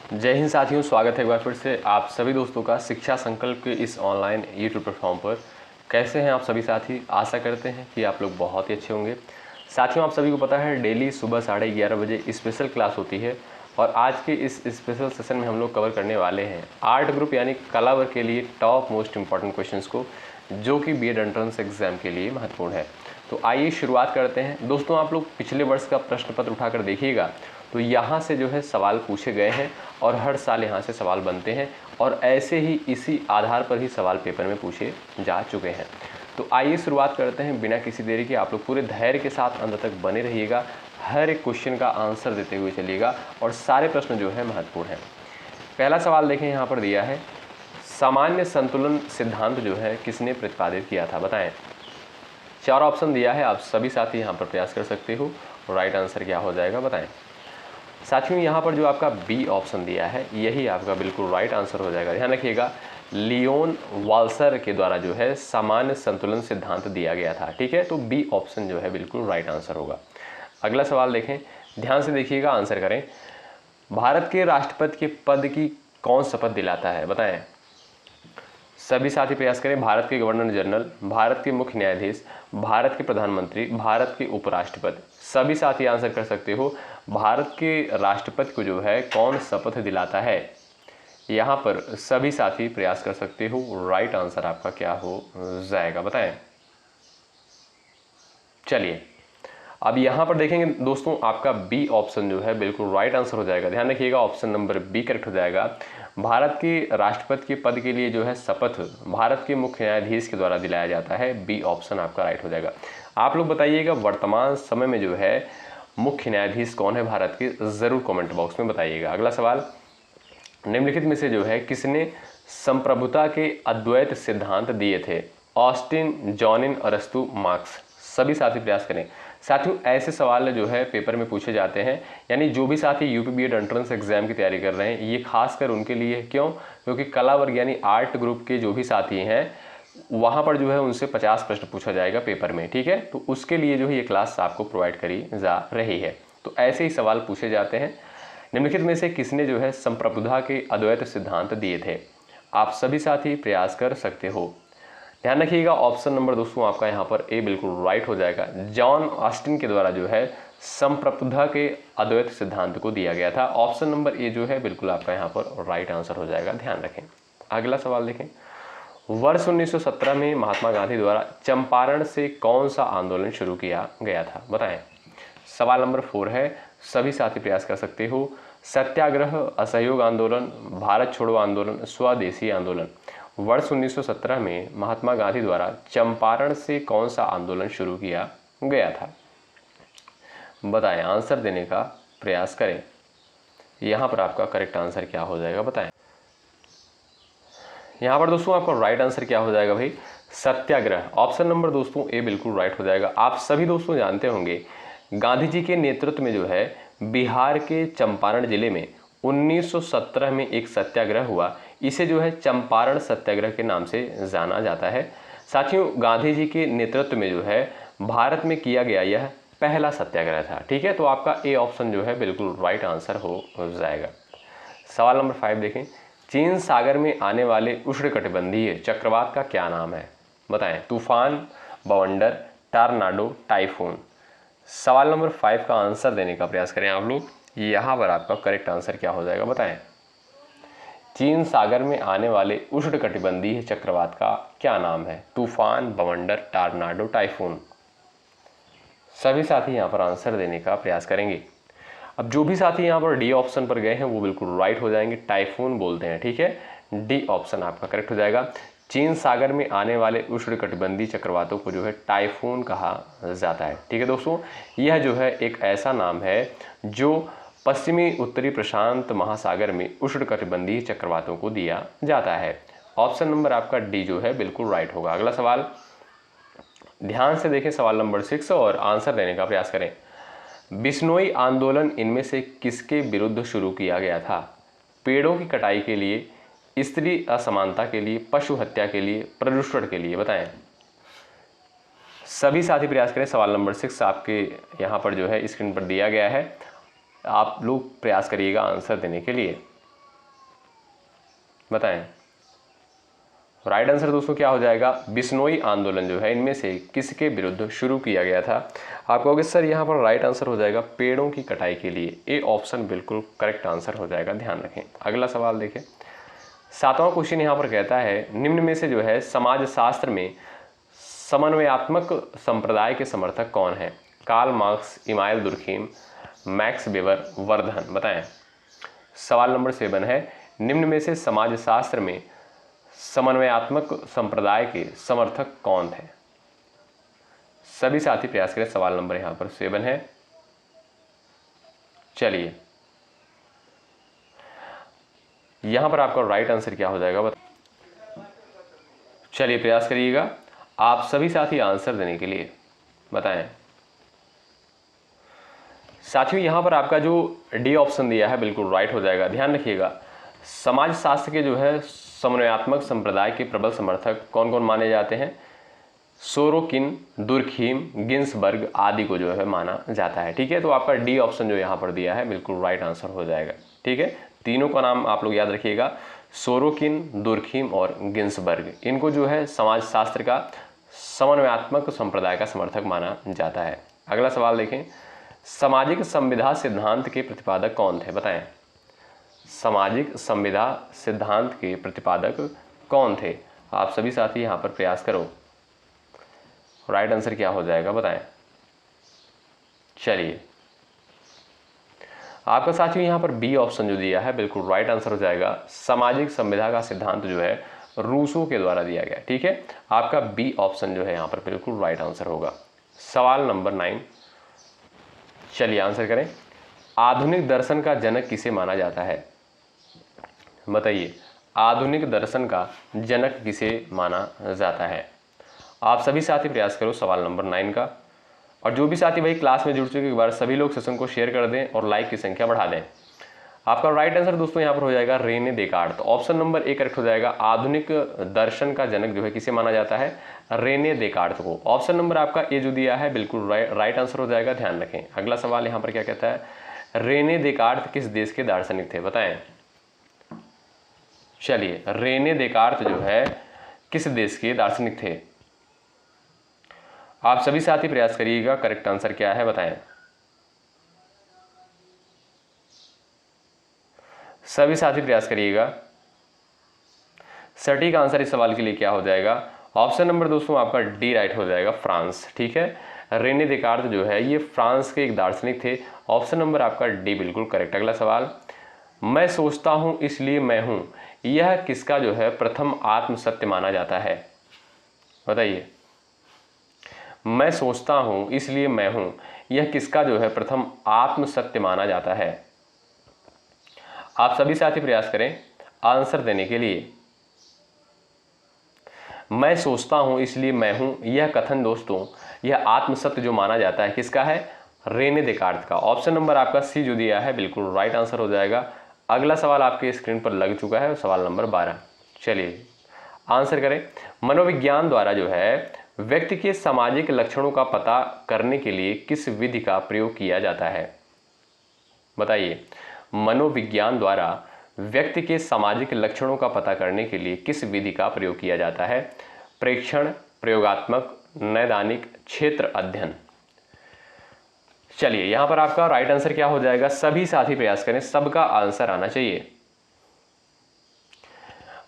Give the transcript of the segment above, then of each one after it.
जय हिंद साथियों, स्वागत है एक बार फिर से आप सभी दोस्तों का शिक्षा संकल्प के इस ऑनलाइन यूट्यूब प्लेटफॉर्म पर। कैसे हैं आप सभी साथी? आशा करते हैं कि आप लोग बहुत ही अच्छे होंगे। साथियों, आप सभी को पता है डेली सुबह 11:30 बजे स्पेशल क्लास होती है और आज के इस स्पेशल सेशन में हम लोग कवर करने वाले हैं आर्ट ग्रुप यानी कला वर्ग के लिए टॉप मोस्ट इंपॉर्टेंट क्वेश्चंस को, जो कि बीएड एंट्रेंस एग्जाम के लिए महत्वपूर्ण है। तो आइए शुरुआत करते हैं। दोस्तों, आप लोग पिछले वर्ष का प्रश्न पत्र उठाकर देखिएगा तो यहाँ से जो है सवाल पूछे गए हैं और हर साल यहाँ से सवाल बनते हैं और ऐसे ही इसी आधार पर ही सवाल पेपर में पूछे जा चुके हैं। तो आइए शुरुआत करते हैं बिना किसी देरी के। आप लोग पूरे धैर्य के साथ अंत तक बने रहिएगा, हर एक क्वेश्चन का आंसर देते हुए चलिएगा और सारे प्रश्न जो है महत्वपूर्ण हैं। पहला सवाल देखें, यहाँ पर दिया है सामान्य संतुलन सिद्धांत जो है किसने प्रतिपादित किया था, बताएं। 4 ऑप्शन दिया है, आप सभी साथी यहाँ पर प्रयास कर सकते हो। राइट आंसर क्या हो जाएगा, बताएं। साथियों, यहाँ पर जो आपका बी ऑप्शन दिया है यही आपका बिल्कुल राइट आंसर हो जाएगा। ध्यान रखिएगा, लियोन वाल्सर के द्वारा जो है सामान्य संतुलन सिद्धांत दिया गया था। ठीक है, तो बी ऑप्शन जो है बिल्कुल राइट आंसर होगा। अगला सवाल देखें, ध्यान से देखिएगा, आंसर करें। भारत के राष्ट्रपति के पद की कौन शपथ दिलाता है, बताएं। सभी साथी प्रयास करें। भारत के गवर्नर जनरल, भारत के मुख्य न्यायाधीश, भारत के प्रधानमंत्री, भारत के उपराष्ट्रपति। सभी साथी आंसर कर सकते हो। भारत के राष्ट्रपति को जो है कौन शपथ दिलाता है, यहाँ पर सभी साथी प्रयास कर सकते हो। राइट आंसर आपका क्या हो जाएगा, बताएं। चलिए अब यहाँ पर देखेंगे दोस्तों, आपका बी ऑप्शन जो है बिल्कुल राइट आंसर हो जाएगा। ध्यान रखिएगा, ऑप्शन नंबर बी करेक्ट हो जाएगा। भारत के राष्ट्रपति के पद के लिए जो है शपथ भारत के मुख्य न्यायाधीश के द्वारा दिलाया जाता है। बी ऑप्शन आपका राइट हो जाएगा। आप लोग बताइएगा वर्तमान समय में जो है मुख्य न्यायाधीश कौन है भारत के, जरूर कमेंट बॉक्स में बताइएगा। अगला सवाल, निम्नलिखित में से जो है किसने संप्रभुता के अद्वैत सिद्धांत दिए थे? ऑस्टिन, जॉनिन, अरस्तु, मार्क्स। सभी साथी प्रयास करें। साथियों, ऐसे सवाल जो है पेपर में पूछे जाते हैं, यानी जो भी साथी यूपी बीएड एंट्रेंस एग्जाम की तैयारी कर रहे हैं ये खासकर उनके लिए। क्यों? क्योंकि कला वर्ग यानी आर्ट ग्रुप के जो भी साथी हैं वहाँ पर जो है उनसे 50 प्रश्न पूछा जाएगा पेपर में। ठीक है, तो उसके लिए जो है ये क्लास आपको प्रोवाइड करी जा रही है। तो ऐसे ही सवाल पूछे जाते हैं। निम्नलिखित में से किसने जो है संप्रभुता के अद्वैत सिद्धांत दिए थे? आप सभी साथी प्रयास कर सकते हो। ध्यान रखिएगा, ऑप्शन नंबर दोस्तों आपका यहाँ पर ए बिल्कुल राइट हो जाएगा। जॉन ऑस्टिन के द्वारा जो है संप्रभुता के अद्वैत सिद्धांत को दिया गया था। ऑप्शन नंबर ए जो है बिल्कुल आपका यहाँ पर राइट आंसर हो जाएगा। ध्यान रखें। अगला सवाल देखें, वर्ष 1917 में महात्मा गांधी द्वारा चंपारण से कौन सा आंदोलन शुरू किया गया था, बताएं। सवाल नंबर 4 है, सभी साथी प्रयास कर सकते हो। सत्याग्रह, असहयोग आंदोलन, भारत छोड़ो आंदोलन, स्वदेशी आंदोलन। वर्ष 1917 में महात्मा गांधी द्वारा चंपारण से कौन सा आंदोलन शुरू किया गया था, बताएं। आंसर देने का प्रयास करें। यहाँ पर आपका करेक्ट आंसर क्या हो जाएगा, बताएं। यहाँ पर दोस्तों आपका राइट आंसर क्या हो जाएगा भाई? सत्याग्रह। ऑप्शन नंबर दोस्तों ए बिल्कुल राइट हो जाएगा। आप सभी दोस्तों जानते होंगे गांधी जी के नेतृत्व में जो है बिहार के चंपारण जिले में 1917 में एक सत्याग्रह हुआ। इसे जो है चंपारण सत्याग्रह के नाम से जाना जाता है। साथियों, गांधी जी के नेतृत्व में जो है भारत में किया गया यह पहला सत्याग्रह था। ठीक है, तो आपका ए ऑप्शन जो है बिल्कुल राइट आंसर हो जाएगा। सवाल नंबर 5 देखें, चीन सागर में आने वाले उष्णकटिबंधीय चक्रवात का क्या नाम है, बताएं। तूफान, बवंडर, टॉर्नाडो, टाइफून। सवाल नंबर 5 का आंसर देने का प्रयास करें आप लोग। यहाँ पर आपका करेक्ट आंसर क्या हो जाएगा, बताएं। चीन सागर में आने वाले उष्णकटिबंधीय चक्रवात का क्या नाम है? तूफान, बवंडर, टॉर्नाडो, टाइफून। सभी साथी यहाँ पर आंसर देने का प्रयास करेंगे। अब जो भी साथी यहाँ पर डी ऑप्शन पर गए हैं वो बिल्कुल राइट हो जाएंगे। टाइफून बोलते हैं। ठीक है, डी ऑप्शन आपका करेक्ट हो जाएगा। चीन सागर में आने वाले उष्णकटिबंधीय चक्रवातों को जो है टाइफून कहा जाता है। ठीक है दोस्तों, यह जो है एक ऐसा नाम है जो पश्चिमी उत्तरी प्रशांत महासागर में उष्णकटिबंधीय चक्रवातों को दिया जाता है। ऑप्शन नंबर आपका डी जो है बिल्कुल राइट होगा। अगला सवाल ध्यान से देखें, सवाल नंबर 6 और आंसर देने का प्रयास करें। बिश्नोई आंदोलन इनमें से किसके विरुद्ध शुरू किया गया था? पेड़ों की कटाई के लिए, स्त्री असमानता के लिए, पशु हत्या के लिए, प्रदूषण के लिए, बताएं। सभी साथी प्रयास करें। सवाल नंबर 6 आपके यहाँ पर जो है स्क्रीन पर दिया गया है, आप लोग प्रयास करिएगा आंसर देने के लिए। बताएं। राइट आंसर दोस्तों क्या हो जाएगा, बिश्नोई आंदोलन जो है इनमें से किसके विरुद्ध शुरू किया गया था। आप कहोगे सर यहाँ पर राइट आंसर हो जाएगा पेड़ों की कटाई के लिए। ए ऑप्शन बिल्कुल करेक्ट आंसर हो जाएगा, ध्यान रखें। अगला सवाल देखें, 7वां क्वेश्चन यहाँ पर कहता है निम्न में से जो है समाजशास्त्र में समन्वयात्मक संप्रदाय के समर्थक कौन है। Karl Marx, Emmanuel Durkheim, Max Weber, Vardhan. बताएं। सवाल नंबर 7 है, निम्न में से समाजशास्त्र में समन्वयात्मक संप्रदाय के समर्थक कौन थे। सभी साथी प्रयास करें। सवाल नंबर यहां पर 7 है। चलिए यहां पर आपका राइट आंसर क्या हो जाएगा, चलिए प्रयास करिएगा आप सभी साथी आंसर देने के लिए। बताएं। साथियों यहां पर आपका जो डी ऑप्शन दिया है बिल्कुल राइट हो जाएगा। ध्यान रखिएगा, समाजशास्त्र के जो है समन्वयात्मक संप्रदाय के प्रबल समर्थक कौन कौन माने जाते हैं। सोरोकिन, दुर्खीम, गिन्सबर्ग आदि को जो है माना जाता है। ठीक है, तो आपका डी ऑप्शन जो यहाँ पर दिया है बिल्कुल राइट आंसर हो जाएगा। ठीक है, तीनों का नाम आप लोग याद रखिएगा, सोरोकिन, दुर्खीम और गिन्सबर्ग। इनको जो है समाजशास्त्र का समन्वयात्मक संप्रदाय का समर्थक माना जाता है। अगला सवाल देखें, सामाजिक संविदा सिद्धांत के प्रतिपादक कौन थे। बताएं। सामाजिक संविदा सिद्धांत के प्रतिपादक कौन थे। आप सभी साथी यहां पर प्रयास करो, राइट आंसर क्या हो जाएगा बताएं। चलिए आपका साथियों यहां पर बी ऑप्शन जो दिया है बिल्कुल राइट आंसर हो जाएगा। सामाजिक संविदा का सिद्धांत जो है रूसो के द्वारा दिया गया। ठीक है, आपका बी ऑप्शन जो है यहां पर बिल्कुल राइट आंसर होगा। सवाल नंबर 9, चलिए आंसर करें। आधुनिक दर्शन का जनक किसे माना जाता है। बताइए, आधुनिक दर्शन का जनक किसे माना जाता है। आप सभी साथी प्रयास करो सवाल नंबर 9 का। और जो भी साथी भाई क्लास में जुड़ चुके एक बार सभी लोग सेशन को शेयर कर दें और लाइक की संख्या बढ़ा दें। आपका राइट आंसर दोस्तों यहाँ पर हो जाएगा रेने देकार्त। तो ऑप्शन नंबर 1 करेक्ट हो जाएगा। आधुनिक दर्शन का जनक जो है किसे माना जाता है, रेने देकार्त को। ऑप्शन नंबर आपका ए जो दिया है बिल्कुल राइट आंसर हो जाएगा, ध्यान रखें। अगला सवाल यहाँ पर क्या कहता है, रेने देकार्त किस देश के दार्शनिक थे। बताएं। चलिए रेने देकार्त जो है किस देश के दार्शनिक थे। आप सभी साथी प्रयास करिएगा, करेक्ट आंसर क्या है बताएं। सभी साथी प्रयास करिएगा। सटीक आंसर इस सवाल के लिए क्या हो जाएगा, ऑप्शन नंबर दोस्तों आपका डी राइट हो जाएगा, फ्रांस। ठीक है, रेने देकार्त जो है ये फ्रांस के एक दार्शनिक थे। ऑप्शन नंबर आपका डी बिल्कुल करेक्ट। अगला सवाल, मैं सोचता हूं इसलिए मैं हूं, यह किसका जो है प्रथम आत्म सत्य माना जाता है। बताइए, मैं सोचता हूं इसलिए मैं हूं, यह किसका जो है प्रथम आत्म सत्य माना जाता है। आप सभी साथी प्रयास करें आंसर देने के लिए। मैं सोचता हूं इसलिए मैं हूं, यह कथन दोस्तों, यह आत्मसत्य जो माना जाता है किसका है, रेने देकार्त का। ऑप्शन नंबर आपका सी जो दिया है बिल्कुल राइट आंसर हो जाएगा। अगला सवाल आपके स्क्रीन पर लग चुका है, सवाल नंबर 12। चलिए आंसर करें। मनोविज्ञान द्वारा जो है व्यक्ति के सामाजिक लक्षणों का पता करने के लिए किस विधि का प्रयोग किया जाता है। बताइए, मनोविज्ञान द्वारा व्यक्ति के सामाजिक लक्षणों का पता करने के लिए किस विधि का प्रयोग किया जाता है। प्रेक्षण, प्रयोगात्मक, नैदानिक, क्षेत्र अध्ययन। चलिए यहां पर आपका राइट आंसर क्या हो जाएगा, सभी साथी प्रयास करें, सबका आंसर आना चाहिए।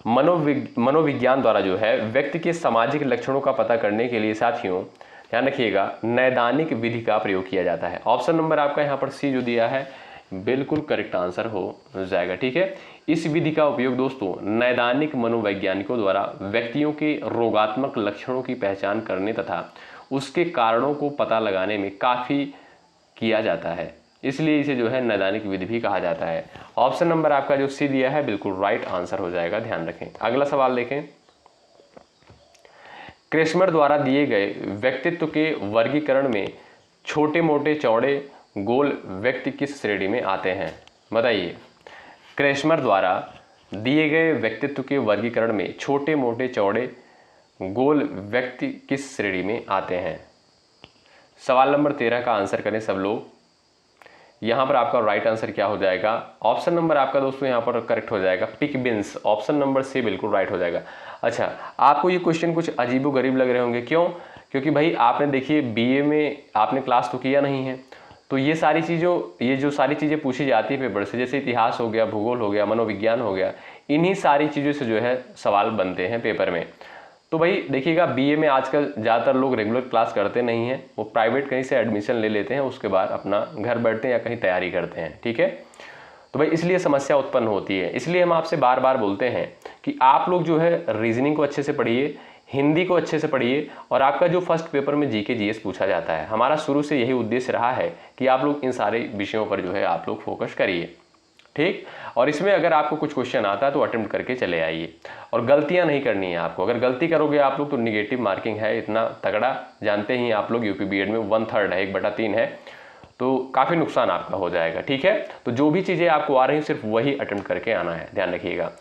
मनोविज्ञान द्वारा जो है व्यक्ति के सामाजिक लक्षणों का पता करने के लिए साथियों ध्यान रखिएगा नैदानिक विधि का प्रयोग किया जाता है। ऑप्शन नंबर आपका यहाँ पर सी जो दिया है बिल्कुल करेक्ट आंसर हो जाएगा। ठीक है, इस विधि का उपयोग दोस्तों नैदानिक मनोवैज्ञानिकों द्वारा व्यक्तियों के रोगात्मक लक्षणों की पहचान करने तथा उसके कारणों को पता लगाने में काफ़ी किया जाता है, इसलिए इसे जो है नैदानिक विधि भी कहा जाता है। ऑप्शन नंबर आपका जो सी दिया है बिल्कुल राइट आंसर हो जाएगा, ध्यान रखें। अगला सवाल देखें। क्रेस्मर द्वारा दिए गए व्यक्तित्व के वर्गीकरण में छोटे मोटे चौड़े गोल व्यक्ति किस श्रेणी में आते हैं। बताइए, क्रेस्मर द्वारा दिए गए व्यक्तित्व के वर्गीकरण में छोटे मोटे चौड़े गोल व्यक्ति किस श्रेणी में आते हैं। सवाल नंबर 13 का आंसर करें सब लोग। यहाँ पर आपका राइट आंसर क्या हो जाएगा, ऑप्शन नंबर आपका दोस्तों यहाँ पर करेक्ट हो जाएगा, pick beans, option number C बिल्कुल राइट हो जाएगा। अच्छा, आपको ये क्वेश्चन कुछ अजीबोगरीब लग रहे होंगे, क्यों? क्योंकि भाई आपने देखिए बीए में आपने क्लास तो किया नहीं है, तो ये जो सारी चीज़ें पूछी जाती है पेपर से, जैसे इतिहास हो गया, भूगोल हो गया, मनोविज्ञान हो गया, इन्हीं सारी चीज़ों से जो है सवाल बनते हैं पेपर में। तो भाई देखिएगा, बीए में आजकल ज़्यादातर लोग रेगुलर क्लास करते नहीं हैं, वो प्राइवेट कहीं से एडमिशन ले लेते हैं, उसके बाद अपना घर बैठते हैं या कहीं तैयारी करते हैं, ठीक है। तो भाई इसलिए समस्या उत्पन्न होती है। इसलिए हम आपसे बार बार बोलते हैं कि आप लोग जो है रीजनिंग को अच्छे से पढ़िए, हिंदी को अच्छे से पढ़िए, और आपका जो फर्स्ट पेपर में जीके जीएस पूछा जाता है, हमारा शुरू से यही उद्देश्य रहा है कि आप लोग इन सारे विषयों पर जो है आप लोग फोकस करिए, ठीक। और इसमें अगर आपको कुछ क्वेश्चन आता है तो अटेम्प्ट करके चले आइए, और गलतियां नहीं करनी है आपको। अगर गलती करोगे आप लोग तो निगेटिव मार्किंग है, इतना तगड़ा जानते ही आप लोग, यूपी बीएड में 1/3 है, 1/3 है, तो काफ़ी नुकसान आपका हो जाएगा, ठीक है। तो जो भी चीज़ें आपको आ रही हैं सिर्फ वही अटेम्प्ट करके आना है, ध्यान रखिएगा।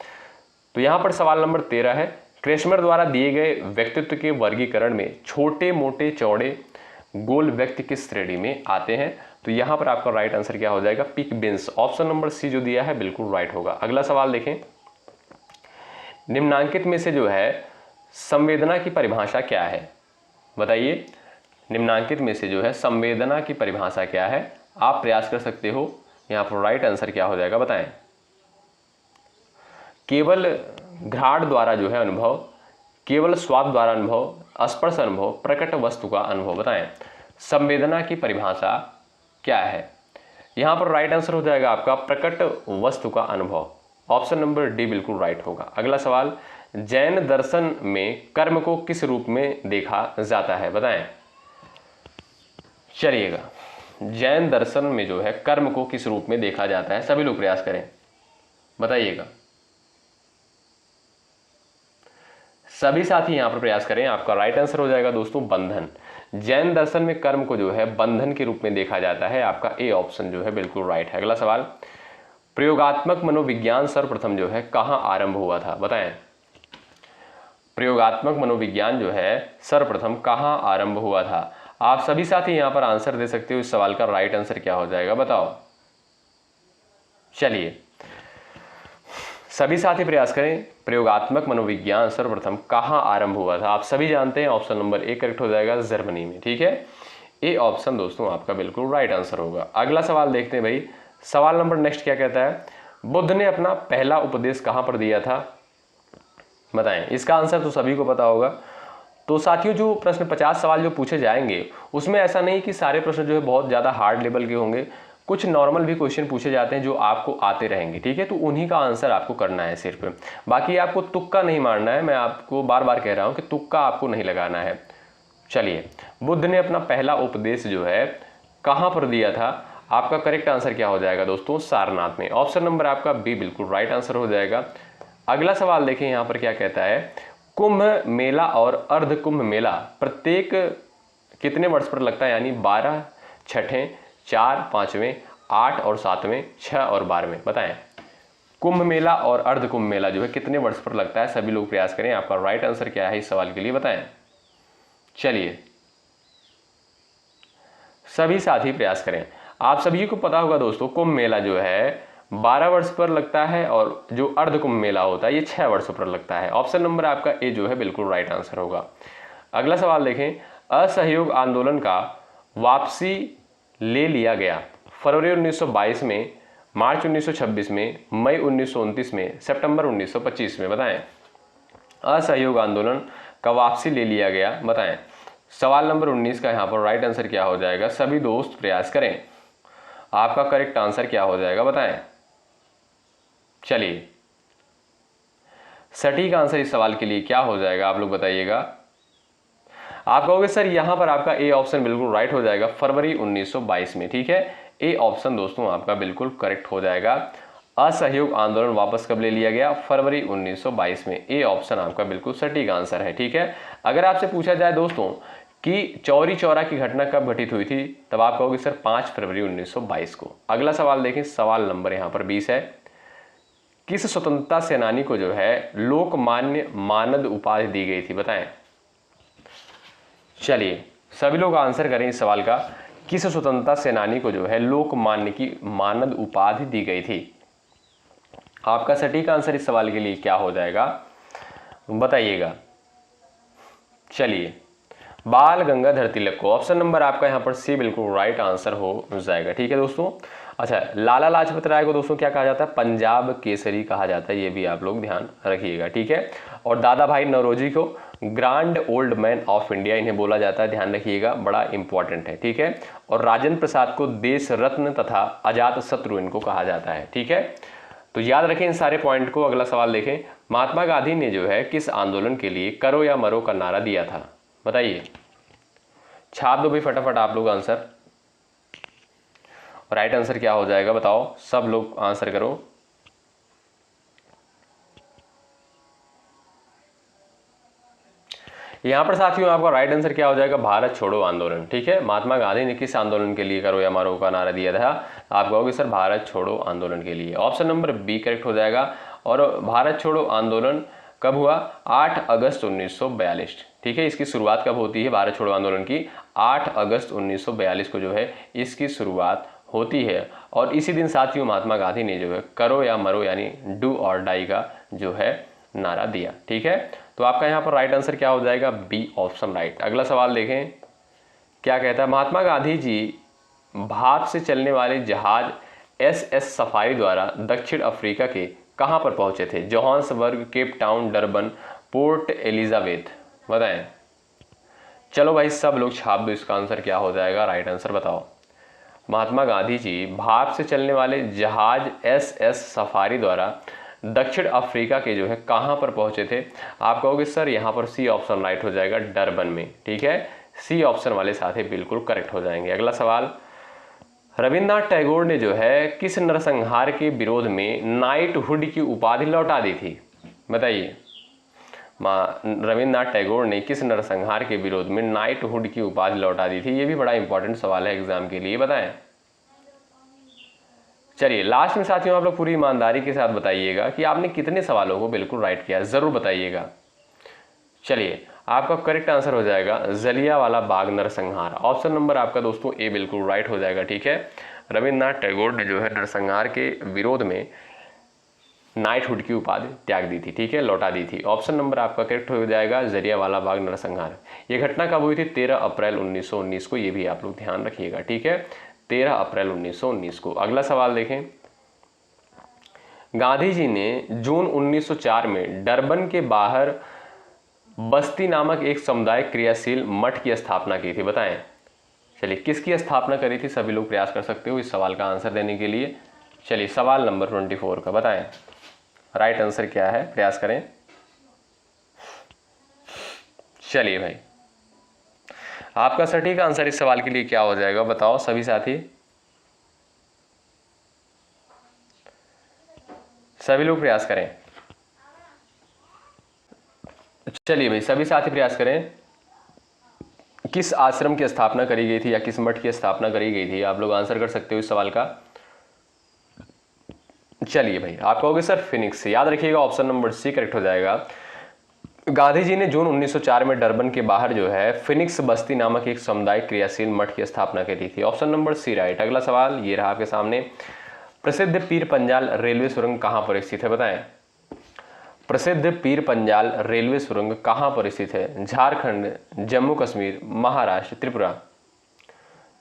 तो यहाँ पर सवाल नंबर 13 है, क्रेस्मर द्वारा दिए गए व्यक्तित्व के वर्गीकरण में छोटे मोटे चौड़े गोल व्यक्ति किस श्रेणी में आते हैं? तो यहाँ पर आपका राइट आंसर क्या हो जाएगा, pick beans, option number C जो दिया है बिल्कुल राइट होगा। अगला सवाल देखें, निम्नांकित में से जो है संवेदना की परिभाषा क्या है? बताइए, निम्नांकित में से जो है संवेदना की परिभाषा क्या है? आप प्रयास कर सकते हो, यहाँ पर राइट आंसर क्या हो जाएगा बताएं। केवल घ्राण द्वारा जो है अनुभव, केवल स्वाद द्वारा अनुभव, स्पर्श अनुभव, प्रकट वस्तु का अनुभव। बताएं संवेदना की परिभाषा क्या है? यहाँ पर राइट आंसर हो जाएगा आपका प्रकट वस्तु का अनुभव, ऑप्शन नंबर डी बिल्कुल राइट होगा। अगला सवाल, जैन दर्शन में कर्म को किस रूप में देखा जाता है? बताएं। चलिएगा, जैन दर्शन में जो है कर्म को किस रूप में देखा जाता है? सभी लोग प्रयास करें, बताइएगा। सभी साथी यहां पर प्रयास करें, आपका राइट आंसर हो जाएगा दोस्तों बंधन। जैन दर्शन में कर्म को जो है बंधन के रूप में देखा जाता है, आपका ए ऑप्शन जो है बिल्कुल राइट है। अगला सवाल, प्रयोगात्मक मनोविज्ञान सर्वप्रथम जो है कहां आरंभ हुआ था? बताएं। प्रयोगात्मक मनोविज्ञान जो है सर्वप्रथम कहां आरंभ हुआ था? आप सभी साथी यहां पर आंसर दे सकते हो। इस सवाल का राइट आंसर क्या हो जाएगा बताओ। चलिए, सभी साथी प्रयास करें, प्रयोगात्मक मनोविज्ञान सर्वप्रथम कहां आरंभ हुआ था? आप सभी जानते हैं ऑप्शन नंबर ए करेक्ट हो जाएगा, जर्मनी में, ठीक है। ए ऑप्शन दोस्तों आपका बिल्कुल राइट आंसर होगा। अगला सवाल देखते हैं भाई, सवाल नंबर नेक्स्ट क्या कहता है, बुद्ध ने अपना पहला उपदेश कहां पर दिया था? बताएं। इसका आंसर तो सभी को पता होगा। तो साथियों, जो प्रश्न 50 सवाल जो पूछे जाएंगे उसमें ऐसा नहीं कि सारे प्रश्न जो है बहुत ज़्यादा हार्ड लेवल के होंगे, कुछ नॉर्मल भी क्वेश्चन पूछे जाते हैं जो आपको आते रहेंगे, ठीक है। तो उन्हीं का आंसर आपको करना है सिर्फ, बाकी आपको तुक्का नहीं मारना है। मैं आपको बार बार कह रहा हूं कि तुक्का आपको नहीं लगाना है। चलिए, बुद्ध ने अपना पहला उपदेश जो है कहां पर दिया था? आपका करेक्ट आंसर क्या हो जाएगा दोस्तों? सारनाथ में, ऑप्शन नंबर आपका बी बिल्कुल राइट आंसर हो जाएगा। अगला सवाल देखें, यहां पर क्या कहता है, कुंभ मेला और अर्ध कुंभ मेला प्रत्येक कितने वर्ष पर लगता है? यानी 12, 6, 4, 5वें, 8 और 7वें, 6 और 12वें। बताएं, कुंभ मेला और अर्ध कुंभ मेला जो है कितने वर्ष पर लगता है? सभी लोग प्रयास करें, आपका राइट आंसर क्या है इस सवाल के लिए बताएं। चलिए, सभी साथी प्रयास करें। आप सभी को पता होगा दोस्तों, कुंभ मेला जो है 12 वर्ष पर लगता है, और जो अर्ध कुंभ मेला होता है ये 6 वर्षों पर लगता है। ऑप्शन नंबर आपका ए जो है बिल्कुल राइट आंसर होगा। अगला सवाल देखें, असहयोग आंदोलन का वापसी ले लिया गया फरवरी 1922 में, मार्च 1926 में, मई 1929 में, सितंबर 1925 में। बताएं, असहयोग आंदोलन का वापसी ले लिया गया, बताएं। सवाल नंबर 19 का यहाँ पर राइट आंसर क्या हो जाएगा? सभी दोस्त प्रयास करें, आपका करेक्ट आंसर क्या हो जाएगा बताएं। चलिए, सटीक आंसर इस सवाल के लिए क्या हो जाएगा आप लोग बताइएगा। आप कहोगे सर यहां पर आपका ए ऑप्शन बिल्कुल राइट हो जाएगा, फरवरी 1922 में, ठीक है। ए ऑप्शन दोस्तों आपका बिल्कुल करेक्ट हो जाएगा। असहयोग आंदोलन वापस कब ले लिया गया? फरवरी 1922 में। ए ऑप्शन आपका बिल्कुल सटीक आंसर है, ठीक है। अगर आपसे पूछा जाए दोस्तों कि चौरी चौरा की घटना कब घटित हुई थी, तब आप कहोगे सर 5 फरवरी 1922 को। अगला सवाल देखें, सवाल नंबर यहां पर 20 है, किस स्वतंत्रता सेनानी को जो है लोकमान्य मानद उपाधि दी गई थी? बताएं। चलिए, सभी लोग आंसर करें इस सवाल का, किस स्वतंत्रता सेनानी को जो है लोकमान्य की मानद उपाधि दी गई थी? आपका सटीक आंसर इस सवाल के लिए क्या हो जाएगा बताइएगा। चलिए, बाल गंगाधर तिलक को। ऑप्शन नंबर आपका यहाँ पर सी बिल्कुल राइट आंसर हो जाएगा। ठीक है दोस्तों। अच्छा, लाला लाजपत राय को दोस्तों क्या कहा जाता है? पंजाब केसरी कहा जाता है, ये भी आप लोग ध्यान रखिएगा। ठीक है। और दादा भाई नौरोजी को grand old man of India इन्हें बोला जाता है, ध्यान रखिएगा, बड़ा इंपॉर्टेंट है। ठीक है। और राजेंद्र प्रसाद को देश रत्न तथा अजात शत्रु इनको कहा जाता है। ठीक है, तो याद रखें इन सारे पॉइंट को। अगला सवाल देखें, महात्मा गांधी ने जो है किस आंदोलन के लिए करो या मरो का नारा दिया था? बताइए, छाप दो भाई फटाफट आप लोग आंसर। राइट आंसर क्या हो जाएगा बताओ, सब लोग आंसर करो। यहां पर साथियों आपका राइट आंसर क्या हो जाएगा? भारत छोड़ो आंदोलन। ठीक है। महात्मा गांधी ने किस आंदोलन के लिए करो या मरो का नारा दिया था? आप कहोगे सर भारत छोड़ो आंदोलन के लिए। ऑप्शन नंबर बी करेक्ट हो जाएगा। और भारत छोड़ो आंदोलन कब हुआ? 8 अगस्त 1942। ठीक है। इसकी शुरुआत कब होती है भारत छोड़ो आंदोलन की? 8 अगस्त 1942 को जो है इसकी शुरुआत होती है। और इसी दिन साथियों महात्मा गांधी ने जो है करो या मरो यानी डू और डाई का जो है नारा दिया। ठीक है। तो आपका यहाँ पर राइट आंसर क्या हो जाएगा? B option right. अगला सवाल देखें क्या कहता है। महात्मा गांधी जी भाप से चलने वाले जहाज SS सफारी द्वारा दक्षिण अफ्रीका के कहां पर पहुंचे थे? Johannesburg, Cape Town, Durban, port Elizabeth. बताएं। चलो भाई सब लोग छाप दो, इसका आंसर क्या हो जाएगा? राइट आंसर बताओ। महात्मा गांधी जी भाप से चलने वाले जहाज SS सफारी द्वारा दक्षिण अफ्रीका के जो है कहां पर पहुंचे थे? आप कहोगे सर यहां पर सी ऑप्शन राइट हो जाएगा, डरबन में। ठीक है। सी ऑप्शन वाले साथी बिल्कुल करेक्ट हो जाएंगे। अगला सवाल, रविन्द्रनाथ टैगोर ने जो है किस नरसंहार के विरोध में नाइटहुड की उपाधि लौटा दी थी? बताइए, रविन्द्रनाथ टैगोर ने किस नरसंहार के विरोध में नाइटहुड की उपाधि लौटा दी थी? ये भी बड़ा इंपॉर्टेंट सवाल है एग्जाम के लिए, बताएं। चलिए लास्ट में साथियों आप लोग पूरी ईमानदारी के साथ बताइएगा कि आपने कितने सवालों को बिल्कुल राइट किया, जरूर बताइएगा। चलिए आपका करेक्ट आंसर हो जाएगा जलियांवाला बाग नरसंहार। ऑप्शन नंबर आपका दोस्तों ए बिल्कुल राइट हो जाएगा। ठीक है। रविन्द्रनाथ टैगोर ने जो है नरसंहार के विरोध में नाइटहुड की उपाधि त्याग दी थी। ठीक है, लौटा दी थी। ऑप्शन नंबर आपका करेक्ट हो जाएगा जलियांवाला बाग नरसंहार। ये घटना कब हुई थी? 13 अप्रैल 1919 को। ये भी आप लोग ध्यान रखिएगा। ठीक है, 13 अप्रैल 1919 को। अगला सवाल देखें, गांधी जी ने जून 1904 में डरबन के बाहर बस्ती नामक एक सामुदायिक क्रियाशील मठ की स्थापना की थी। बताएं। चलिए किसकी स्थापना करी थी? सभी लोग प्रयास कर सकते हो इस सवाल का आंसर देने के लिए। चलिए सवाल नंबर 24 का बताएं, राइट आंसर क्या है? प्रयास करें। चलिए भाई आपका सटीक आंसर इस सवाल के लिए क्या हो जाएगा बताओ सभी साथी, सभी लोग प्रयास करें। चलिए भाई सभी साथी प्रयास करें। किस आश्रम की स्थापना करी गई थी या किस मठ की स्थापना करी गई थी? आप लोग आंसर कर सकते हो इस सवाल का। चलिए भाई आप कहोगे सर फिनिक्स। याद रखिएगा ऑप्शन नंबर सी करेक्ट हो जाएगा। गांधी जी ने जून 1904 में डरबन के बाहर जो है फिनिक्स बस्ती नामक एक सामुदायिक क्रियाशील मठ की स्थापना करी थी। Option number C right. अगला सवाल ये रहा आपके सामने, प्रसिद्ध पीर पंजाल रेलवे सुरंग कहां पर स्थित है? बताएं। प्रसिद्ध पीर पंजाल रेलवे सुरंग कहां पर स्थित है? झारखंड, जम्मू कश्मीर, महाराष्ट्र, त्रिपुरा।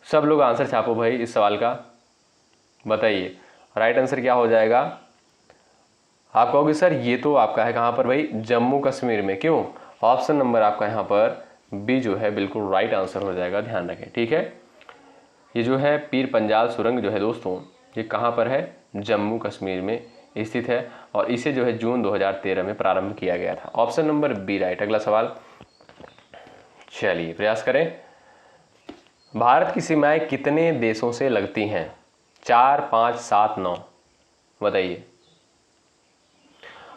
सब लोग आंसर छापो भाई इस सवाल का, बताइए राइट आंसर क्या हो जाएगा? आप कहोगे सर ये तो आपका है कहां पर भाई? जम्मू कश्मीर में। क्यों? ऑप्शन नंबर आपका यहां पर बी जो है बिल्कुल राइट आंसर हो जाएगा, ध्यान रखें। ठीक है, ये जो है पीर पंजाल सुरंग जो है दोस्तों ये कहां पर है? जम्मू कश्मीर में स्थित है और इसे जो है जून 2013 में प्रारंभ किया गया था। Option number B right. अगला सवाल, चलिए प्रयास करें। भारत की सीमाएं कितने देशों से लगती हैं? 4, 5, 7, 9। बताइए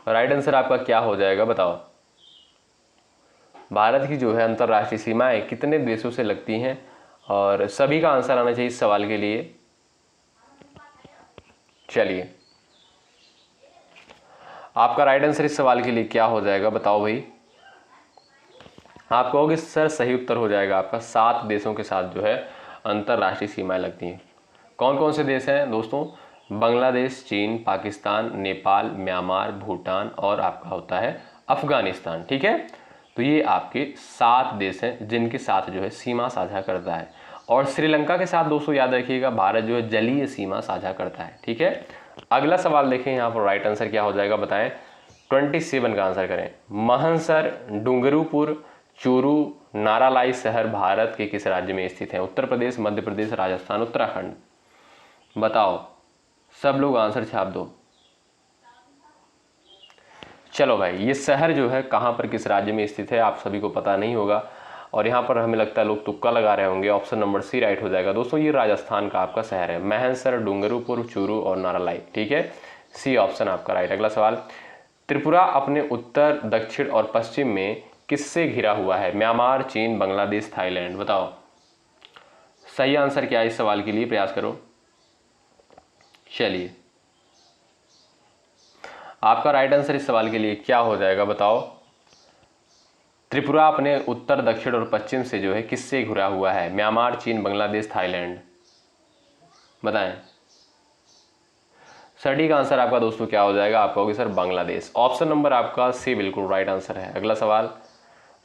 राइट आंसर आपका क्या हो जाएगा बताओ। भारत की जो है अंतरराष्ट्रीय सीमाएं कितने देशों से लगती हैं? और सभी का आंसर आना चाहिए इस सवाल के लिए। चलिए आपका राइट आंसर इस सवाल के लिए क्या हो जाएगा बताओ भाई। आप कहोगे सर सही उत्तर हो जाएगा आपका 7 देशों के साथ जो है अंतर्राष्ट्रीय सीमाएं लगती हैं। कौन कौन से देश हैं दोस्तों? बांग्लादेश, चीन, पाकिस्तान, नेपाल, म्यांमार, भूटान और आपका होता है अफगानिस्तान। ठीक है, तो ये आपके 7 देश हैं जिनके साथ जो है सीमा साझा करता है। और श्रीलंका के साथ दोस्तों याद रखिएगा भारत जो है जलीय सीमा साझा करता है। ठीक है, अगला सवाल देखें, यहाँ पर राइट आंसर क्या हो जाएगा बताएं। 27 का आंसर करें। महनसर, डूंगरपुर, चूरू, नारालाई शहर भारत के किस राज्य में स्थित हैं? उत्तर प्रदेश, मध्य प्रदेश, राजस्थान, उत्तराखंड। बताओ, सब लोग आंसर छाप दो। चलो भाई, ये शहर जो है कहाँ पर किस राज्य में स्थित है आप सभी को पता नहीं होगा, और यहाँ पर हमें लगता है लोग तुक्का लगा रहे होंगे। ऑप्शन नंबर सी राइट हो जाएगा दोस्तों। ये राजस्थान का आपका शहर है, महनसर, डूंगरपुर, चूरू और नारालाई। ठीक है, सी ऑप्शन आपका राइट। अगला सवाल, त्रिपुरा अपने उत्तर, दक्षिण और पश्चिम में किससे घिरा हुआ है? म्यांमार, चीन, बांग्लादेश, थाईलैंड। बताओ सही आंसर क्या है इस सवाल के लिए, प्रयास करो। चलिए, आपका राइट आंसर इस सवाल के लिए क्या हो जाएगा बताओ। त्रिपुरा अपने उत्तर, दक्षिण और पश्चिम से जो है किससे घिरा हुआ है? म्यांमार, चीन, बांग्लादेश, थाईलैंड। बताएं सटीक आंसर आपका दोस्तों क्या हो जाएगा? आप कहोगे सर बांग्लादेश। ऑप्शन नंबर आपका सी बिल्कुल राइट आंसर है। अगला सवाल,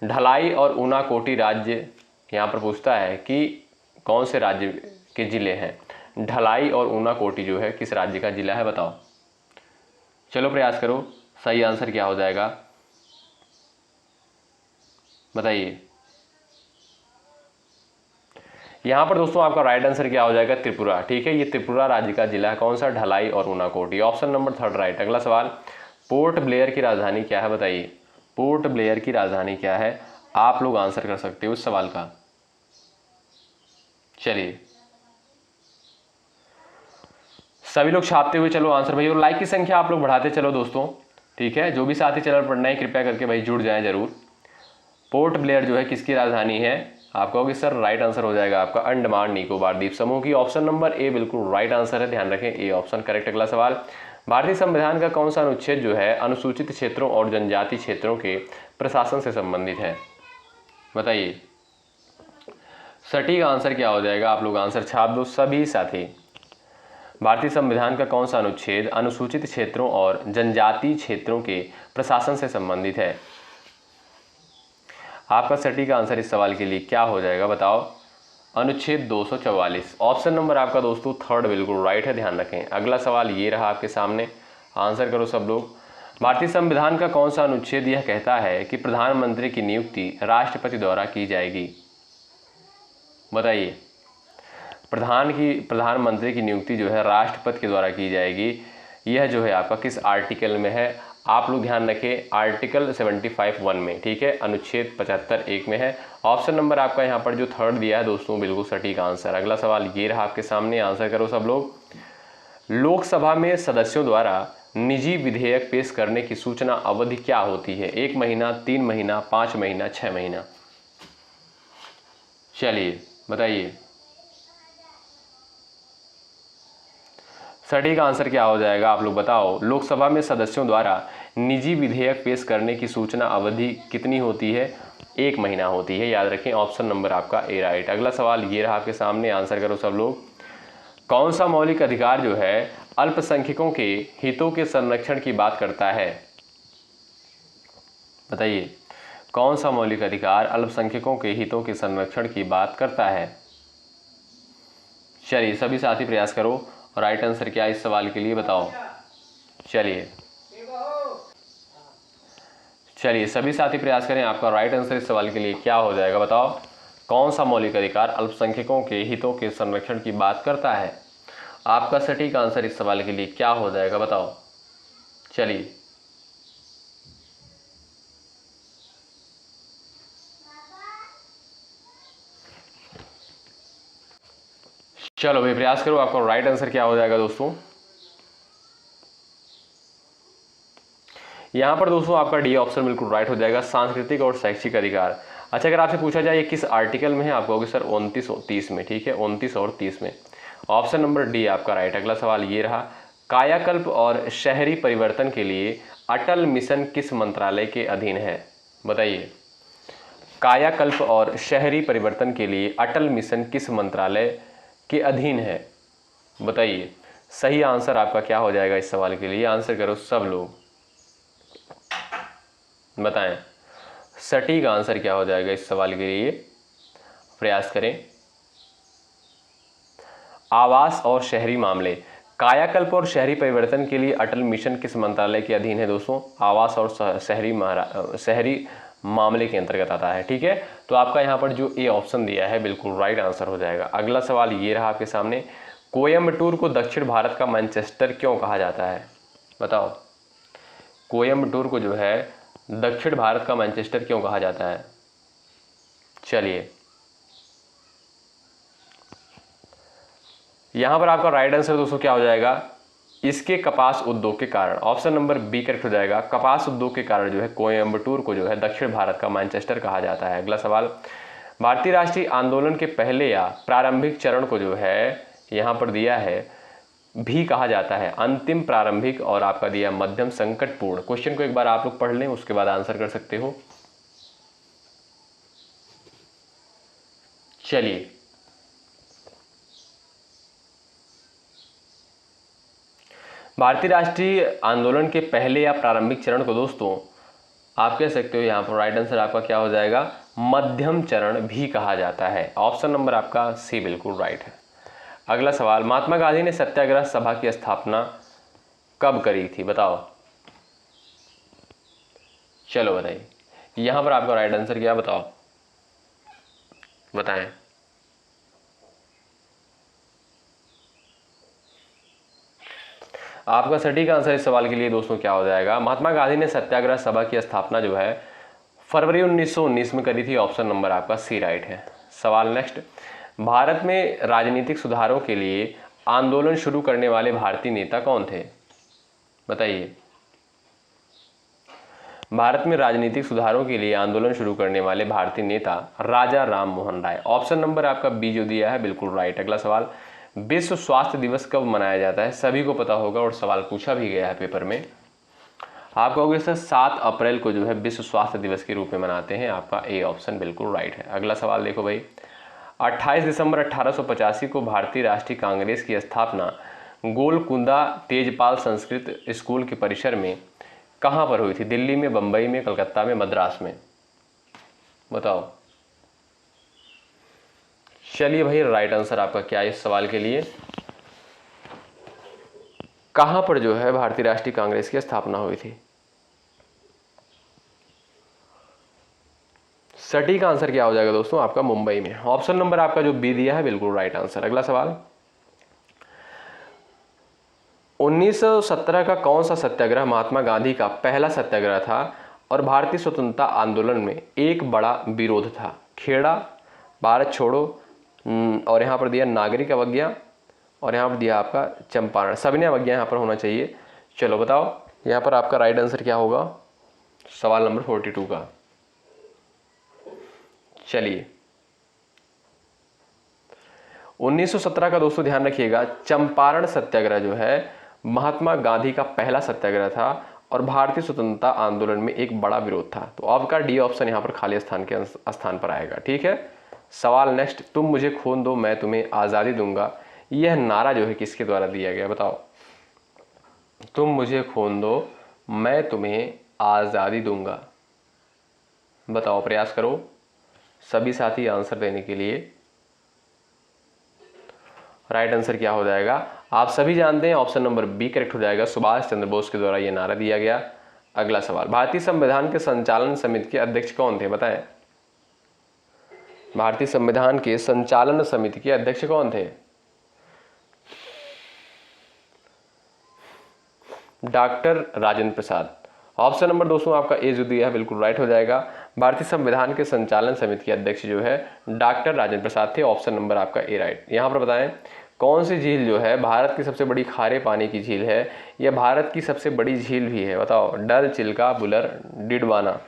ढलाई और ऊनाकोटी राज्य यहाँ पर पूछता है कि कौन से राज्य के जिले हैं? ढलाई और ऊनाकोटी जो है किस राज्य का जिला है? बताओ, चलो प्रयास करो, सही आंसर क्या हो जाएगा बताइए। यहाँ पर दोस्तों आपका राइट आंसर क्या हो जाएगा? त्रिपुरा। ठीक है, ये त्रिपुरा राज्य का जिला है। कौन सा? ढलाई और ऊनाकोटी। Option number 3 right. अगला सवाल, पोर्ट ब्लेयर की राजधानी क्या है? बताइए, पोर्ट ब्लेयर की राजधानी क्या है? आप लोग आंसर कर सकते हो इस सवाल का। चलिए, सभी लोग छापते हुए चलो आंसर भाई, और लाइक की संख्या आप लोग बढ़ाते चलो दोस्तों। ठीक है, जो भी साथी चैनल पर नए कृपया करके भाई जुड़ जाएं जरूर। पोर्ट ब्लेयर जो है किसकी राजधानी है? आप कहोगे सर राइट आंसर हो जाएगा आपका अंडमान निकोबार द्वीप समूह की। ऑप्शन नंबर ए बिल्कुल राइट आंसर है, ध्यान रखें, ए ऑप्शन करेक्ट। अगला सवाल, भारतीय संविधान का कौन सा अनुच्छेद जो है अनुसूचित क्षेत्रों और जनजाति क्षेत्रों के प्रशासन से संबंधित है? बताइए सटीक आंसर क्या हो जाएगा? आप लोग आंसर छाप दो सभी साथी। भारतीय संविधान का कौन सा अनुच्छेद अनुसूचित क्षेत्रों और जनजाति क्षेत्रों के प्रशासन से संबंधित है? आपका सटीक आंसर इस सवाल के लिए क्या हो जाएगा बताओ। अनुच्छेद 244। ऑप्शन नंबर आपका दोस्तों 3 बिल्कुल राइट है, ध्यान रखें। अगला सवाल ये रहा आपके सामने, आंसर करो सब लोग। भारतीय संविधान का कौन सा अनुच्छेद यह कहता है कि प्रधानमंत्री की नियुक्ति राष्ट्रपति द्वारा की जाएगी? बताइए, प्रधानमंत्री की नियुक्ति जो है राष्ट्रपति के द्वारा की जाएगी, यह जो है आपका किस आर्टिकल में है? आप लोग ध्यान रखें, आर्टिकल 75(1) में। ठीक है, अनुच्छेद 75(1) में है। ऑप्शन नंबर आपका यहाँ पर जो 3 दिया है दोस्तों बिल्कुल सटीक आंसर। अगला सवाल ये रहा आपके सामने, आंसर करो सब लोग। लोकसभा में सदस्यों द्वारा निजी विधेयक पेश करने की सूचना अवधि क्या होती है? 1 महीना, 3 महीना, 5 महीना, 6 महीना। चलिए बताइए सटीक आंसर क्या हो जाएगा? आप लोग बताओ। लोकसभा में सदस्यों द्वारा निजी विधेयक पेश करने की सूचना अवधि कितनी होती है? 1 महीना होती है, याद रखें। ऑप्शन नंबर आपका ए राइट। अगला सवाल ये रहा आपके सामने, आंसर करो सब लोग। कौन सा मौलिक अधिकार जो है अल्पसंख्यकों के हितों के संरक्षण की बात करता है? बताइए, कौन सा मौलिक अधिकार अल्पसंख्यकों के हितों के संरक्षण की बात करता है? चलिए सभी साथी प्रयास करो, राइट आंसर क्या है इस सवाल के लिए बताओ। चलिए सभी साथी प्रयास करें, आपका राइट आंसर इस सवाल के लिए क्या हो जाएगा बताओ। कौन सा मौलिक अधिकार अल्पसंख्यकों के हितों के संरक्षण की बात करता है? आपका सटीक आंसर इस सवाल के लिए क्या हो जाएगा बताओ। चलिए चलो भाई प्रयास करो, आपका राइट आंसर क्या हो जाएगा दोस्तों। यहाँ पर दोस्तों आपका डी ऑप्शन बिल्कुल राइट हो जाएगा, सांस्कृतिक और शैक्षिक अधिकार। अच्छा, अगर आपसे पूछा जाए ये किस आर्टिकल में है, आप कहोगे सर 29 और 30 में। ठीक है, 29 और 30 में। ऑप्शन नंबर डी आपका राइट। अगला सवाल ये रहा, कायाकल्प और शहरी परिवर्तन के लिए अटल मिशन किस मंत्रालय के अधीन है? बताइए, कायाकल्प और शहरी परिवर्तन के लिए अटल मिशन किस मंत्रालय के अधीन है? बताइए, सही आंसर आपका क्या हो जाएगा इस सवाल के लिए? आंसर करो सब लोग, बताएं सटीक आंसर क्या हो जाएगा इस सवाल के लिए, प्रयास करें। आवास और शहरी मामले, कायाकल्प और शहरी परिवर्तन के लिए अटल मिशन किस मंत्रालय के अधीन है दोस्तों? आवास और शहरी मामले के अंतर्गत आता है। ठीक है, तो आपका यहाँ पर जो ए ऑप्शन दिया है बिल्कुल राइट आंसर हो जाएगा। अगला सवाल ये रहा आपके सामने, कोयम्बटूर को दक्षिण भारत का मैनचेस्टर क्यों कहा जाता है? बताओ, कोयम्बटूर को जो है दक्षिण भारत का मैनचेस्टर क्यों कहा जाता है? चलिए, यहां पर आपका राइट आंसर दोस्तों क्या हो जाएगा? इसके कपास उद्योग के कारण। ऑप्शन नंबर बी करेक्ट हो जाएगा। कपास उद्योग के कारण जो है कोयम्बटूर को जो है दक्षिण भारत का मैनचेस्टर कहा जाता है। अगला सवाल, भारतीय राष्ट्रीय आंदोलन के पहले या प्रारंभिक चरण को जो है यहाँ पर दिया है भी कहा जाता है, अंतिम, प्रारंभिक और आपका दिया मध्यम, संकटपूर्ण। क्वेश्चन को एक बार आप लोग पढ़ लें, उसके बाद आंसर कर सकते हो। चलिए, भारतीय राष्ट्रीय आंदोलन के पहले या प्रारंभिक चरण को दोस्तों आप कह सकते हो, यहाँ पर राइट आंसर आपका क्या हो जाएगा? मध्यम चरण भी कहा जाता है। ऑप्शन नंबर आपका सी बिल्कुल राइट है। अगला सवाल, महात्मा गांधी ने सत्याग्रह सभा की स्थापना कब करी थी? बताओ, चलो बताइए, यहाँ पर आपका राइट आंसर क्या? बताओ, बताएं। आपका सटीक आंसर इस सवाल के लिए दोस्तों क्या हो जाएगा? महात्मा गांधी ने सत्याग्रह सभा की स्थापना जो है फरवरी 1919 में करी थी। ऑप्शन नंबर आपका सी राइट है। सवाल नेक्स्ट, भारत में राजनीतिक सुधारों के लिए आंदोलन शुरू करने वाले भारतीय नेता कौन थे? बताइए, भारत में राजनीतिक सुधारों के लिए आंदोलन शुरू करने वाले भारतीय नेता राजा राम मोहन राय। ऑप्शन नंबर आपका बी जो दिया है बिल्कुल राइट। अगला सवाल, विश्व स्वास्थ्य दिवस कब मनाया जाता है? सभी को पता होगा और सवाल पूछा भी गया है पेपर में। आप कहोगे सर 7 अप्रैल को जो है विश्व स्वास्थ्य दिवस के रूप में मनाते हैं। आपका ए ऑप्शन बिल्कुल राइट है। अगला सवाल देखो भाई, 28 दिसंबर 1885 को भारतीय राष्ट्रीय कांग्रेस की स्थापना गोलकुंडा तेजपाल संस्कृत स्कूल के परिसर में कहाँ पर हुई थी? दिल्ली में, बंबई में, कलकत्ता में, मद्रास में? बताओ। चलिए भाई, राइट आंसर आपका क्या है इस सवाल के लिए? कहां पर जो है भारतीय राष्ट्रीय कांग्रेस की स्थापना हुई थी? सटीक आंसर क्या हो जाएगा दोस्तों आपका? मुंबई में। ऑप्शन नंबर आपका जो बी दिया है बिल्कुल राइट आंसर। अगला सवाल, 1917 का कौन सा सत्याग्रह महात्मा गांधी का पहला सत्याग्रह था और भारतीय स्वतंत्रता आंदोलन में एक बड़ा विरोध था? खेड़ा, भारत छोड़ो, और यहाँ पर दिया नागरिक अवज्ञा, और यहाँ पर दिया आपका चंपारण। सविनय अवज्ञा यहाँ पर होना चाहिए। चलो बताओ, यहाँ पर आपका राइट आंसर क्या होगा सवाल नंबर 42 का? चलिए, 1917 का दोस्तों ध्यान रखिएगा, चंपारण सत्याग्रह जो है महात्मा गांधी का पहला सत्याग्रह था और भारतीय स्वतंत्रता आंदोलन में एक बड़ा विरोध था। तो आपका डी ऑप्शन यहाँ पर खाली स्थान के स्थान पर आएगा। ठीक है। सवाल नेक्स्ट, तुम मुझे खून दो मैं तुम्हें आज़ादी दूंगा, यह नारा जो है किसके द्वारा दिया गया? बताओ। तुम मुझे खून दो मैं तुम्हें आज़ादी दूंगा, बताओ, प्रयास करो सभी साथी आंसर देने के लिए। राइट आंसर क्या हो जाएगा? आप सभी जानते हैं ऑप्शन नंबर बी करेक्ट हो जाएगा। सुभाष चंद्र बोस के द्वारा यह नारा दिया गया। अगला सवाल, भारतीय संविधान के संचालन समिति के अध्यक्ष कौन थे? बताएं। भारतीय संविधान के संचालन समिति के अध्यक्ष कौन थे? Doctor Rajendra Prasad. Option number दोस्तों आपका ए जो दिया है बिल्कुल राइट हो जाएगा। भारतीय संविधान के संचालन समिति के अध्यक्ष जो है डॉक्टर राजेंद्र प्रसाद थे। ऑप्शन नंबर आपका ए राइट। यहाँ पर बताएं, कौन सी झील जो है भारत की सबसे बड़ी खारे पानी की झील है या भारत की सबसे बड़ी झील भी है? बताओ। डल, चिल्का, बुलर, डिडवाना?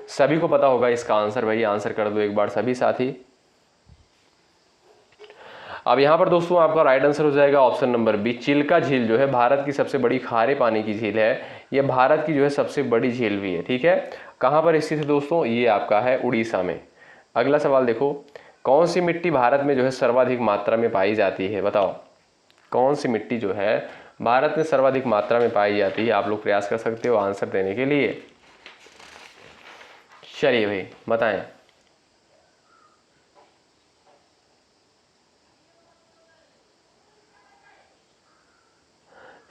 सभी को पता होगा इसका आंसर। भाई आंसर कर दो एक बार सभी साथी। अब यहाँ पर दोस्तों आपका राइट आंसर हो जाएगा ऑप्शन नंबर बी, चिल्का झील जो है भारत की सबसे बड़ी खारे पानी की झील है। ये भारत की जो है सबसे बड़ी झील भी है, ठीक है। कहाँ पर स्थित है दोस्तों, ये आपका है उड़ीसा में। अगला सवाल देखो, कौन सी मिट्टी भारत में जो है सर्वाधिक मात्रा में पाई जाती है, बताओ कौन सी मिट्टी जो है भारत में सर्वाधिक मात्रा में पाई जाती है। आप लोग प्रयास कर सकते हो आंसर देने के लिए। चलिए भाई बताएं।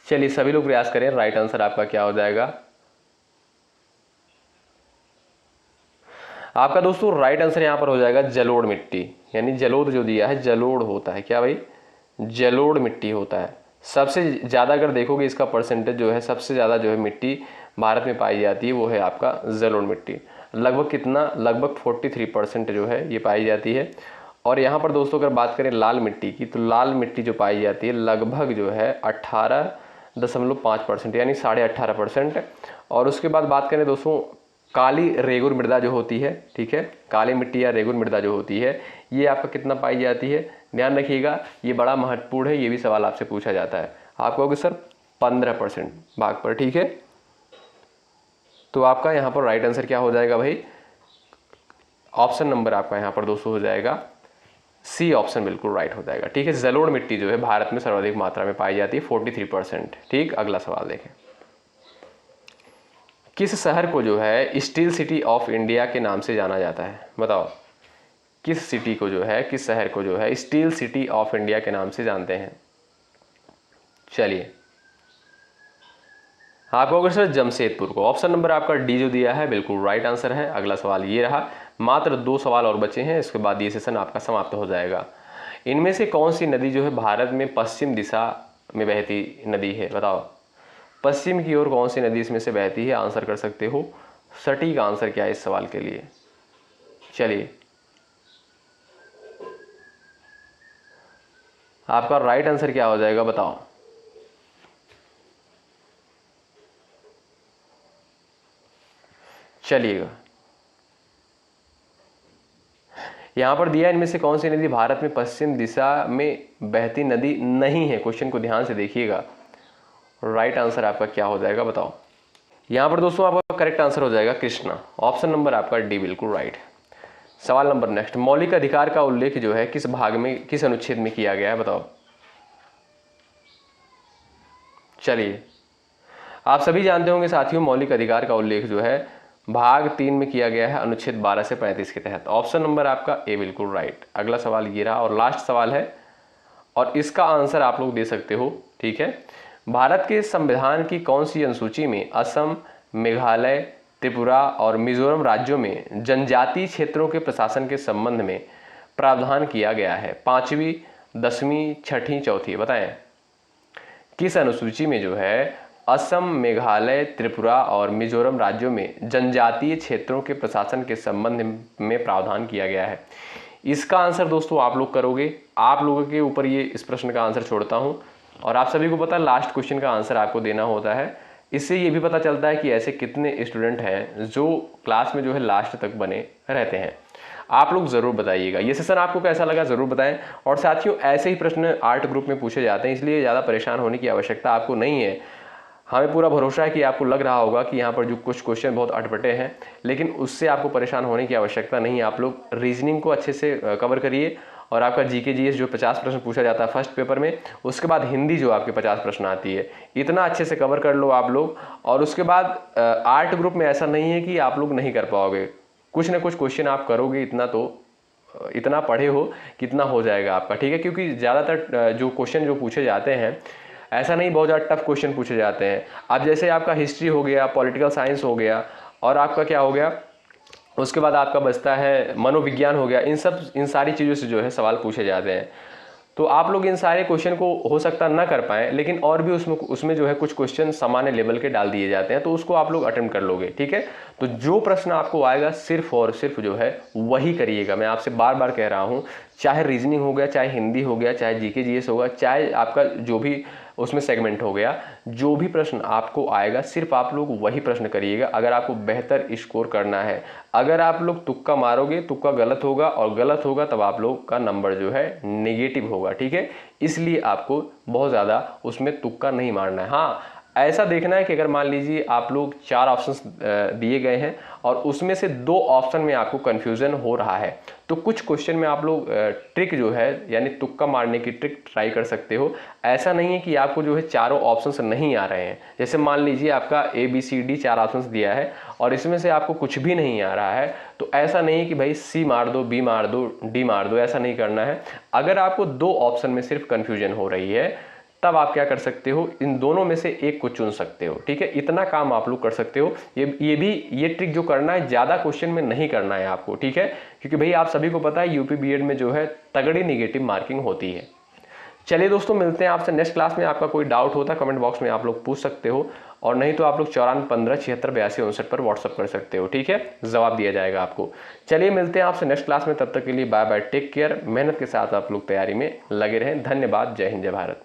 चलिए सभी लोग प्रयास करें, राइट आंसर आपका क्या हो जाएगा। आपका दोस्तों राइट आंसर यहां पर हो जाएगा जलोढ़ मिट्टी, यानी जलोढ़ जो दिया है जलोढ़ होता है, क्या भाई, जलोढ़ मिट्टी होता है। सबसे ज़्यादा अगर देखोगे इसका परसेंटेज जो है, सबसे ज़्यादा जो है मिट्टी भारत में पाई जाती है वो है आपका जलोढ़ मिट्टी। लगभग कितना, लगभग 43% जो है ये पाई जाती है। और यहाँ पर दोस्तों अगर बात करें लाल मिट्टी की, तो लाल मिट्टी जो पाई जाती है लगभग जो है 18.5%, यानी 18.5%। और उसके बाद बात करें दोस्तों काली रेगुर मृदा जो होती है, ठीक है, काली मिट्टी या रेगुर मृदा जो होती है, ये आपका कितना पाई जाती है, ध्यान रखिएगा ये बड़ा महत्वपूर्ण है, ये भी सवाल आपसे पूछा जाता है। आप कहोगे सर 15% भाग पर, ठीक है। तो आपका यहाँ पर राइट आंसर क्या हो जाएगा भाई, ऑप्शन नंबर आपका यहाँ पर दोस्तों हो जाएगा सी ऑप्शन, बिल्कुल राइट हो जाएगा, ठीक है। जलोढ़ मिट्टी जो है भारत में सर्वाधिक मात्रा में पाई जाती है 43%, ठीक। अगला सवाल देखें, किस शहर को जो है स्टील सिटी ऑफ इंडिया के नाम से जाना जाता है, बताओ किस सिटी को जो है, किस शहर को जो है स्टील सिटी ऑफ इंडिया के नाम से जानते हैं। चलिए आप कहोगे सर जमशेदपुर को, ऑप्शन नंबर आपका डी जो दिया है बिल्कुल राइट आंसर है। अगला सवाल ये रहा, मात्र 2 सवाल और बचे हैं, इसके बाद ये सेशन आपका समाप्त हो जाएगा। इनमें से कौन सी नदी जो है भारत में पश्चिम दिशा में बहती नदी है, बताओ पश्चिम की ओर कौन सी नदी इसमें से बहती है, आंसर कर सकते हो। सटीक आंसर क्या है इस सवाल के लिए, चलिए आपका राइट आंसर क्या हो जाएगा, बताओ। चलिएगा यहां पर दिया इनमें से कौन सी नदी भारत में पश्चिम दिशा में बहती नदी नहीं है, क्वेश्चन को ध्यान से देखिएगा। राइट आंसर आपका क्या हो जाएगा, बताओ। यहां पर दोस्तों आपका करेक्ट आंसर हो जाएगा कृष्णा, ऑप्शन नंबर आपका डी बिल्कुल राइट। सवाल नंबर नेक्स्ट, मौलिक अधिकार का उल्लेख जो है किस भाग में, किस अनुच्छेद में किया गया है, बताओ। चलिए आप सभी जानते होंगे साथियों, मौलिक अधिकार का उल्लेख जो है भाग 3 में किया गया है, अनुच्छेद 12 से 35 के तहत। ऑप्शन नंबर आपका ए बिल्कुल राइट। अगला सवाल ये रहा और लास्ट सवाल है, और इसका आंसर आप लोग दे सकते हो, ठीक है। भारत के संविधान की कौन सी अनुसूची में असम, मेघालय, त्रिपुरा और मिजोरम राज्यों में जनजातीय क्षेत्रों के प्रशासन के संबंध में प्रावधान किया गया है, 5वीं, 10वीं, 6ठी, 4थी, बताएं किस अनुसूची में जो है असम, मेघालय, त्रिपुरा और मिजोरम राज्यों में जनजातीय क्षेत्रों के प्रशासन के संबंध में प्रावधान किया गया है। इसका आंसर दोस्तों आप लोग करोगे, आप लोगों के ऊपर ये इस प्रश्न का आंसर छोड़ता हूं। और आप सभी को पता है लास्ट क्वेश्चन का आंसर आपको देना होता है। इससे ये भी पता चलता है कि ऐसे कितने स्टूडेंट हैं जो क्लास में जो है लास्ट तक बने रहते हैं। आप लोग ज़रूर बताइएगा ये सेशन आपको कैसा लगा, ज़रूर बताएं। और साथियों ऐसे ही प्रश्न आर्ट ग्रुप में पूछे जाते हैं, इसलिए ज़्यादा परेशान होने की आवश्यकता आपको नहीं है। हमें पूरा भरोसा है कि आपको लग रहा होगा कि यहाँ पर जो कुछ क्वेश्चन बहुत अटपटे हैं, लेकिन उससे आपको परेशान होने की आवश्यकता नहीं है। आप लोग रीजनिंग को अच्छे से कवर करिए, और आपका जीके जीएस जो 50 प्रश्न पूछा जाता है फर्स्ट पेपर में, उसके बाद हिंदी जो आपके 50 प्रश्न आती है, इतना अच्छे से कवर कर लो आप लोग। और उसके बाद आर्ट ग्रुप में ऐसा नहीं है कि आप लोग नहीं कर पाओगे, कुछ ना कुछ क्वेश्चन आप करोगे, इतना तो इतना पढ़े हो कितना हो जाएगा आपका, ठीक है। क्योंकि ज़्यादातर जो क्वेश्चन जो पूछे जाते हैं ऐसा नहीं, बहुत ज़्यादा टफ क्वेश्चन पूछे जाते हैं। अब जैसे आपका हिस्ट्री हो गया, पॉलिटिकल साइंस हो गया, और आपका क्या हो गया, उसके बाद आपका बचता है मनोविज्ञान हो गया, इन सारी चीज़ों से जो है सवाल पूछे जाते हैं। तो आप लोग इन सारे क्वेश्चन को हो सकता ना कर पाएँ, लेकिन और भी उसमें जो है कुछ क्वेश्चन सामान्य लेवल के डाल दिए जाते हैं, तो उसको आप लोग अटेम्प्ट कर लोगे, ठीक है। तो जो प्रश्न आपको आएगा सिर्फ और सिर्फ जो है वही करिएगा। मैं आपसे बार बार कह रहा हूँ, चाहे रीजनिंग हो गया, चाहे हिंदी हो गया, चाहे जीके जीएस होगा, चाहे आपका जो भी उसमें सेगमेंट हो गया। जो भी प्रश्न आपको आएगा सिर्फ आप लोग वही प्रश्न करिएगा अगर आपको बेहतर स्कोर करना है। अगर आप लोग तुक्का मारोगे, तुक्का गलत होगा, और गलत होगा तब आप लोग का नंबर जो है नेगेटिव होगा, ठीक है। इसलिए आपको बहुत ज़्यादा उसमें तुक्का नहीं मारना है। हाँ, ऐसा देखना है कि अगर मान लीजिए आप लोग 4 ऑप्शंस दिए गए हैं और उसमें से 2 ऑप्शन में आपको कन्फ्यूज़न हो रहा है, तो कुछ क्वेश्चन में आप लोग ट्रिक जो है यानी तुक्का मारने की ट्रिक ट्राई कर सकते हो। ऐसा नहीं है कि आपको जो है चारों ऑप्शंस नहीं आ रहे हैं। जैसे मान लीजिए आपका ABCD 4 ऑप्शंस दिया है और इसमें से आपको कुछ भी नहीं आ रहा है, तो ऐसा नहीं है कि भाई C मार दो, B मार दो, D मार दो, ऐसा नहीं करना है। अगर आपको 2 ऑप्शन में सिर्फ कन्फ्यूजन हो रही है तब आप क्या कर सकते हो, इन दोनों में से एक को चुन सकते हो, ठीक है। इतना काम आप लोग कर सकते हो। ये ट्रिक जो करना है ज़्यादा क्वेश्चन में नहीं करना है आपको, ठीक है, क्योंकि भाई आप सभी को पता है यूपी बीएड में जो है तगड़ी निगेटिव मार्किंग होती है। चलिए दोस्तों, मिलते हैं आपसे नेक्स्ट क्लास में। आपका कोई डाउट होता है कमेंट बॉक्स में आप लोग पूछ सकते हो, और नहीं तो आप लोग 9415768259 पर व्हाट्सअप कर सकते हो, ठीक है, जवाब दिया जाएगा आपको। चलिए मिलते हैं आपसे नेक्स्ट क्लास में, तब तक के लिए बाय बाय, टेक केयर। मेहनत के साथ आप लोग तैयारी में लगे रहें। धन्यवाद। जय हिंद, जय भारत।